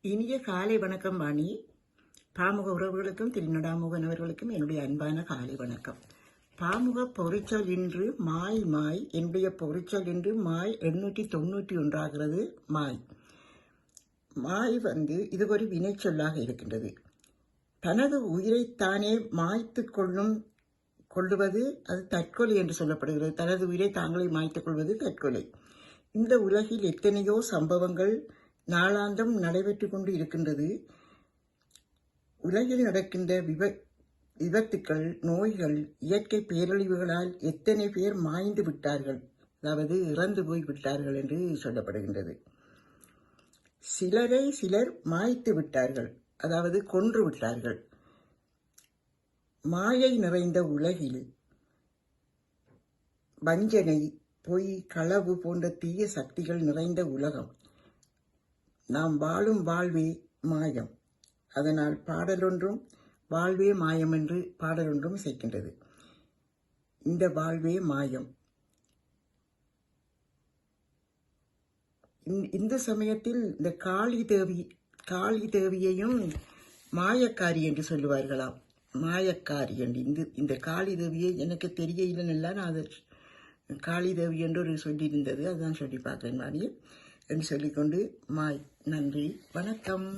இனிய காலை வணக்கம் வாணி. பாமுக உறவுகளுக்கும் திருநடாமுகன் அவர்களுக்கும் என்னுடைய அன்பான காலை வணக்கம். பாமுக பொறிச்சல் இன்று மாய் மாய் என்னுடைய பொறிச்சல் இன்று மாய் 891 மாய். மாய் இது ஒரு வினைச்சொல்லாக இருக்கின்றது. தனது உயிரைத்தானே மாய்த்து கொள்ளுவது அது தற்கொலை என்று சொல்லப்படுகிறது. தனது உயிரை தாங்களே மாய்த்துக் கொள்வது தற்கொலை. இந்த உலகில் எத்தனையோ சம்பவங்கள் நாளாந்தம் நடைபெற்று கொண்டு இருக்கின்றது. உலகில் நடக்கின்ற விபத்துக்கள், நோய்கள், இயற்கை பேரழிவுகளால் எத்தனை பேர் மாய்ந்து விட்டார்கள், அதாவது இறந்து போய் விட்டார்கள் என்று சொல்லப்படுகின்றது. சிலரை சிலர் மாய்த்து விட்டார்கள், அதாவது கொன்று விட்டார்கள். மாயை நிறைந்த உலகில் வஞ்சனை, பொய், களவு போன்ற தீய சக்திகள் நிறைந்த உலகம். நாம் வாழும் வாழ்வே மாயம். அதனால் பாடலொன்றும் வாழ்வே மாயம் என்று பாடலொன்றும் சேர்க்கின்றது. இந்த வாழ்வே மாயம். இந்த சமயத்தில் இந்த காளி தேவியையும் மாயக்காரி என்று சொல்லுவார்களாம். மாயக்காரி என்று இந்த காளி தேவியை எனக்கு தெரியலன்னா நான் அதை காளி தேவி என்று ஒரு சொல்லியிருந்தது, அதுதான் சொல்லி பார்க்கிறேன் மாறி என்று சொல்லிக்கொண்டு மாய். நன்றி, வணக்கம்.